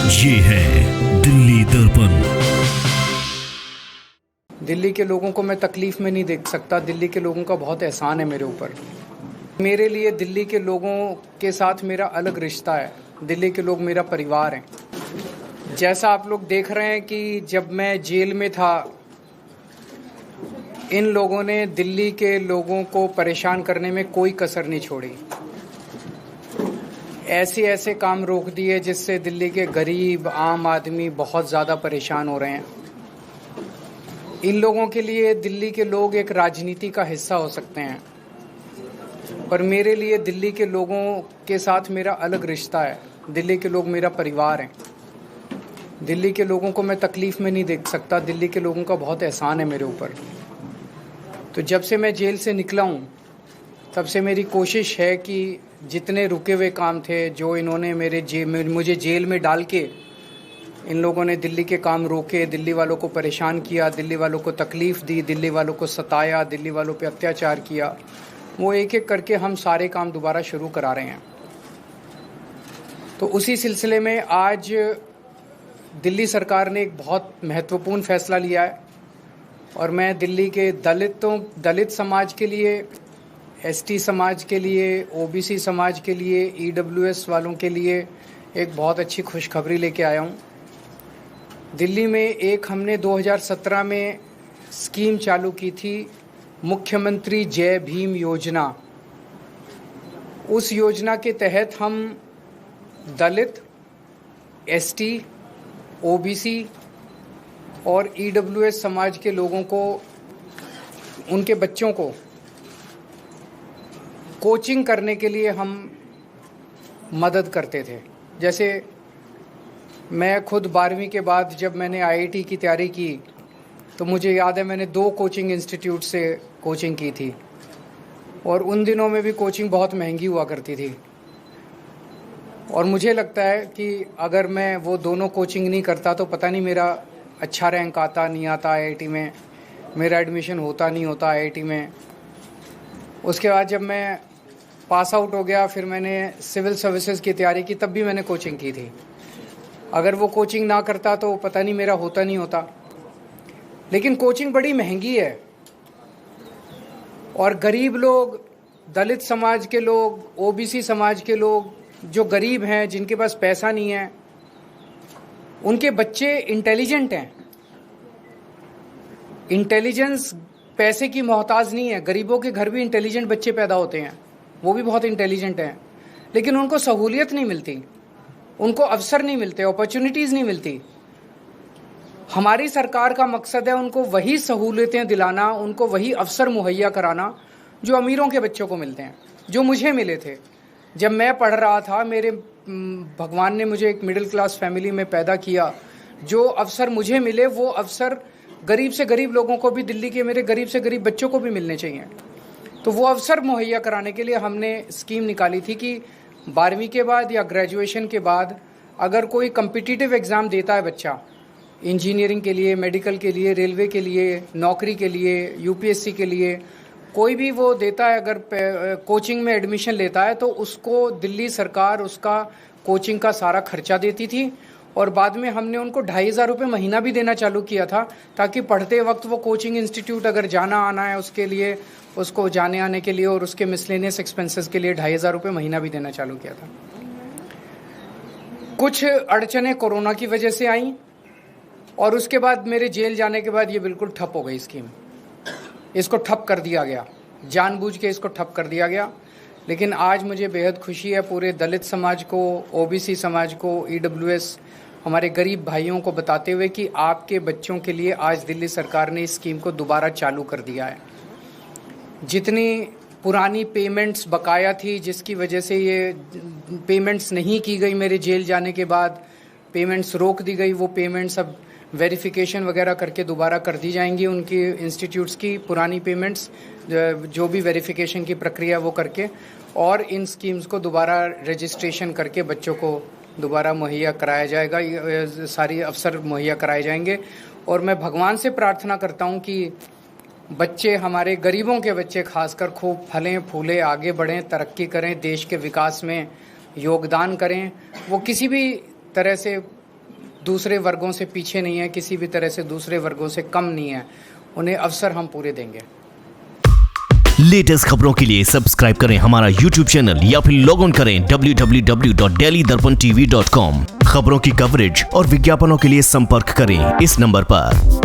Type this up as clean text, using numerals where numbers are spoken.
ये है दिल्ली दर्पण। दिल्ली के लोगों को मैं तकलीफ में नहीं देख सकता। दिल्ली के लोगों का बहुत एहसान है मेरे ऊपर। मेरे लिए दिल्ली के लोगों के साथ मेरा अलग रिश्ता है। दिल्ली के लोग मेरा परिवार हैं। जैसा आप लोग देख रहे हैं कि जब मैं जेल में था, इन लोगों ने दिल्ली के लोगों को परेशान करने में कोई कसर नहीं छोड़ी। ऐसे काम रोक दिए जिससे दिल्ली के गरीब आम आदमी बहुत ज़्यादा परेशान हो रहे हैं। इन लोगों के लिए दिल्ली के लोग एक राजनीति का हिस्सा हो सकते हैं, पर मेरे लिए दिल्ली के लोगों के साथ मेरा अलग रिश्ता है। दिल्ली के लोग मेरा परिवार हैं। दिल्ली के लोगों को मैं तकलीफ में नहीं देख सकता। दिल्ली के लोगों का बहुत एहसान है मेरे ऊपर। तो जब से मैं जेल से निकला हूँ, तब से मेरी कोशिश है कि जितने रुके हुए काम थे, जो इन्होंने मुझे जेल में डाल के इन लोगों ने दिल्ली के काम रोके, दिल्ली वालों को परेशान किया, दिल्ली वालों को तकलीफ़ दी, दिल्ली वालों को सताया, दिल्ली वालों पे अत्याचार किया, वो एक एक करके हम सारे काम दोबारा शुरू करा रहे हैं। तो उसी सिलसिले में आज दिल्ली सरकार ने एक बहुत महत्वपूर्ण फैसला लिया है और मैं दिल्ली के दलित समाज के लिए, एसटी समाज के लिए, ओबीसी समाज के लिए, ईडब्ल्यूएस वालों के लिए एक बहुत अच्छी खुशखबरी लेके आया हूँ। दिल्ली में एक हमने 2017 में स्कीम चालू की थी, मुख्यमंत्री जय भीम योजना। उस योजना के तहत हम दलित, एसटी, ओबीसी और ईडब्ल्यूएस समाज के लोगों को, उनके बच्चों को कोचिंग करने के लिए हम मदद करते थे। जैसे मैं खुद 12वीं के बाद जब मैंने आईआईटी की तैयारी की, तो मुझे याद है मैंने 2 कोचिंग इंस्टीट्यूट से कोचिंग की थी और उन दिनों में भी कोचिंग बहुत महंगी हुआ करती थी। और मुझे लगता है कि अगर मैं वो दोनों कोचिंग नहीं करता तो पता नहीं मेरा अच्छा रैंक आता नहीं आता आईआईटी में, मेरा एडमिशन होता नहीं होता आईआईटी में। उसके बाद जब मैं पास आउट हो गया, फिर मैंने सिविल सर्विसेज की तैयारी की, तब भी मैंने कोचिंग की थी। अगर वो कोचिंग ना करता तो पता नहीं मेरा होता नहीं होता। लेकिन कोचिंग बड़ी महंगी है और गरीब लोग, दलित समाज के लोग, ओबीसी समाज के लोग जो गरीब हैं, जिनके पास पैसा नहीं है, उनके बच्चे इंटेलिजेंट हैं। इंटेलिजेंस पैसे की मोहताज नहीं है। गरीबों के घर भी इंटेलिजेंट बच्चे पैदा होते हैं, वो भी बहुत इंटेलिजेंट हैं, लेकिन उनको सहूलियत नहीं मिलती, उनको अवसर नहीं मिलते, अपॉर्चुनिटीज़ नहीं मिलती। हमारी सरकार का मकसद है उनको वही सहूलियतें दिलाना, उनको वही अवसर मुहैया कराना जो अमीरों के बच्चों को मिलते हैं, जो मुझे मिले थे जब मैं पढ़ रहा था। भगवान ने मुझे एक मिडिल क्लास फैमिली में पैदा किया। जो अवसर मुझे मिले वो अवसर गरीब से गरीब लोगों को भी, दिल्ली के मेरे गरीब से गरीब बच्चों को भी मिलने चाहिए। तो वो अवसर मुहैया कराने के लिए हमने स्कीम निकाली थी कि 12वीं के बाद या ग्रेजुएशन के बाद अगर कोई कम्पिटिटिव एग्ज़ाम देता है बच्चा, इंजीनियरिंग के लिए, मेडिकल के लिए, रेलवे के लिए, नौकरी के लिए, यूपीएससी के लिए, कोई भी वो देता है, अगर कोचिंग में एडमिशन लेता है तो उसको दिल्ली सरकार उसका कोचिंग का सारा खर्चा देती थी। और बाद में हमने उनको 2,500 रुपये महीना भी देना चालू किया था, ताकि पढ़ते वक्त वो कोचिंग इंस्टीट्यूट अगर जाना आना है उसके लिए, उसको जाने आने के लिए और उसके मिसलेनियस एक्सपेंसेस के लिए 2,500 रुपये महीना भी देना चालू किया था। कुछ अड़चनें कोरोना की वजह से आई और उसके बाद मेरे जेल जाने के बाद ये बिल्कुल ठप हो गई स्कीम। इसको ठप कर दिया गया, जानबूझ के इसको ठप कर दिया गया। लेकिन आज मुझे बेहद खुशी है पूरे दलित समाज को, ओबीसी समाज को, ईडब्ल्यूएस, हमारे गरीब भाइयों को बताते हुए कि आपके बच्चों के लिए आज दिल्ली सरकार ने इस स्कीम को दोबारा चालू कर दिया है। जितनी पुरानी पेमेंट्स बकाया थी, जिसकी वजह से ये पेमेंट्स नहीं की गई, मेरे जेल जाने के बाद पेमेंट्स रोक दी गई, वो पेमेंट्स अब वेरिफिकेशन वगैरह करके दोबारा कर दी जाएंगी। उनकी इंस्टीट्यूट्स की पुरानी पेमेंट्स, जो भी वेरिफिकेशन की प्रक्रिया वो करके, और इन स्कीम्स को दोबारा रजिस्ट्रेशन करके बच्चों को दोबारा मुहैया कराया जाएगा, सारी अवसर मुहैया कराए जाएंगे। और मैं भगवान से प्रार्थना करता हूँ कि बच्चे, हमारे गरीबों के बच्चे खासकर, खूब फलें फूलें, आगे बढ़ें, तरक्की करें, देश के विकास में योगदान करें। वो किसी भी तरह से दूसरे वर्गों से पीछे नहीं है, किसी भी तरह से दूसरे वर्गों से कम नहीं है। उन्हें अवसर हम पूरे देंगे। लेटेस्ट खबरों के लिए सब्सक्राइब करें हमारा YouTube चैनल या फिर लॉग ऑन करें www.delhidarpantv.com। खबरों की कवरेज और विज्ञापनों के लिए संपर्क करें इस नंबर पर।